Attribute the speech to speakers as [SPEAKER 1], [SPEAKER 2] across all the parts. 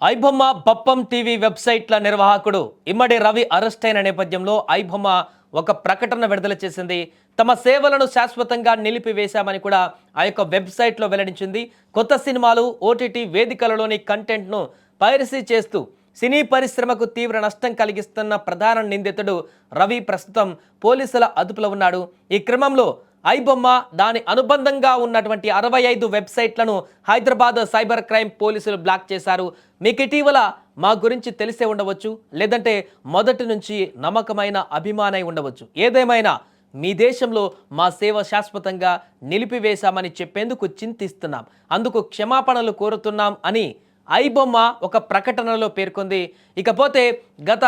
[SPEAKER 1] IBomma Bappam TV వెబ్సైట్ల నిర్వాహకుడు ఇమ్మడి Ravi arrest అయిన నేపథ్యంలో ఐబొమ్మ ఒక ప్రకటన విడుదల చేసింది. తమ సేవలను శాశ్వతంగా నిలిపివేశామని కూడా ఆ యొక్క వెబ్సైట్లో వెల్లడించింది. కొత్త సినిమాలు ఓటీటీ వేదికలలోని కంటెంట్ను పైరసీ చేస్తూ సినీ పరిశ్రమకు తీవ్ర నష్టం కలిగిస్తున్న ప్రధాన నిందితుడు రవి ప్రస్తుతం పోలీసుల అదుపులో ఉన్నాడు. ఈ క్రమంలో ఐబొమ్మ దాని అనుబంధంగా ఉన్నటువంటి 65 వెబ్సైట్లను హైదరాబాద్ సైబర్ క్రైమ్ పోలీసులు బ్లాక్ చేశారు. మీకు ఇటీవల మా గురించి తెలిసే ఉండవచ్చు, లేదంటే మొదటి నుంచి నమ్మకమైన అభిమానై ఉండవచ్చు. ఏదేమైనా మీ దేశంలో మా సేవ శాశ్వతంగా నిలిపివేశామని చెప్పేందుకు చింతిస్తున్నాం, అందుకు క్షమాపణలు కోరుతున్నాం అని ఐబొమ్మ ఒక ప్రకటనలో పేర్కొంది. ఇకపోతే గత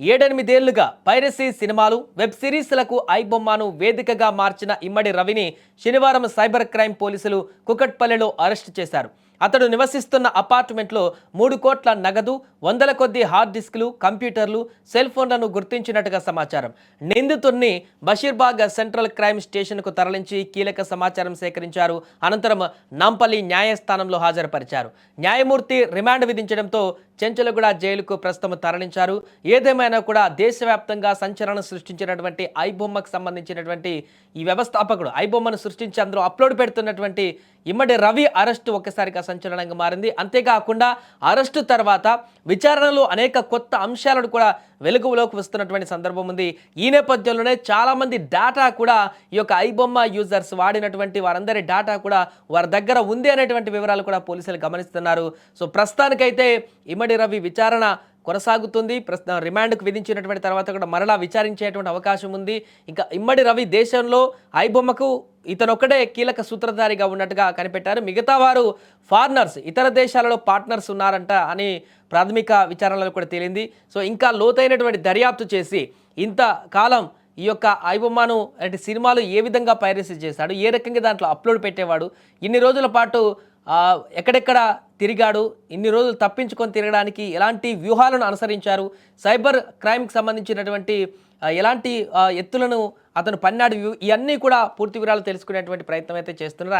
[SPEAKER 1] 7-8 ఏళ్లుగా పైరసీ సినిమాలు, వెబ్ సిరీస్లకు ఐబొమ్మను వేదికగా మార్చిన ఇమ్మడి రవిని శనివారం సైబర్ క్రైమ్ పోలీసులు కుకట్పల్లిలో అరెస్టు చేశారు. అతడు నివసిస్తున్న అపార్ట్మెంట్లో 3 కోట్ల నగదు, వందల కొద్ది హార్డ్ డిస్క్లు, కంప్యూటర్లు, సెల్ ఫోన్లను గుర్తించినట్టుగా సమాచారం. నిందితుడిని బషీర్బాగ్ సెంట్రల్ క్రైమ్ స్టేషన్కు తరలించి కీలక సమాచారం సేకరించారు. అనంతరం నాంపల్లి న్యాయస్థానంలో హాజరుపరిచారు. న్యాయమూర్తి రిమాండ్ విధించడంతో చెంచలగూడ జైలుకు ప్రస్తుతం తరలించారు. ఏదేమైనా కూడా దేశవ్యాప్తంగా సంచలనం సృష్టించినటువంటి ఐబొమ్మకు సంబంధించినటువంటి ఈ వ్యవస్థాపకుడు ఐబొమ్మను సృష్టించి అందులో అప్లోడ్ పెడుతున్నటువంటి ఇమ్మడి రవి అరెస్టు ఒక్కసారిగా సంచలనంగా మారింది. అంతేకాకుండా అరెస్టు తర్వాత విచారణలో అనేక కొత్త అంశాలను కూడా వెలుగులోకి వస్తున్నటువంటి సందర్భం ఉంది. ఈ నేపథ్యంలోనే చాలామంది డేటా కూడా ఈ యొక్క ఐబొమ్మ యూజర్స్ వాడినటువంటి వారందరి డేటా కూడా వారి దగ్గర ఉంది అనేటువంటి వివరాలు కూడా పోలీసులు గమనిస్తున్నారు. సో ప్రస్తుతానికైతే ఇమ్మడి రవి విచారణ కొనసాగుతుంది. ప్రస్తుతం రిమాండ్కు విధించినటువంటి తర్వాత కూడా మరలా విచారించేటువంటి అవకాశం ఉంది. ఇంకా ఇమ్మడి రవి దేశంలో ఐబొమ్మకు ఇతనొక్కడే కీలక సూత్రధారిగా ఉన్నట్టుగా కనిపెట్టారు. మిగతా వారు ఫారినర్స్, ఇతర దేశాలలో పార్ట్నర్స్ ఉన్నారంట అని ప్రాథమిక విచారణలో కూడా తేలింది. సో ఇంకా లోతైనటువంటి దర్యాప్తు చేసి ఇంతకాలం ఈ యొక్క ఐబొమ్మను అంటే సినిమాలు ఏ విధంగా పైరసీ చేశాడు, ఏ రకంగా దాంట్లో అప్లోడ్ పెట్టేవాడు, ఇన్ని రోజుల పాటు ఎక్కడెక్కడ తిరిగాడు, ఇన్ని రోజులు తప్పించుకొని తిరగడానికి ఎలాంటి వ్యూహాలను అనుసరించారు, సైబర్ క్రైమ్కి సంబంధించినటువంటి ఎలాంటి ఎత్తులను అతను పన్నాడు, ఇవన్నీ కూడా పూర్తి వివరాలు తెలుసుకునేటువంటి ప్రయత్నం అయితే చేస్తున్నారు.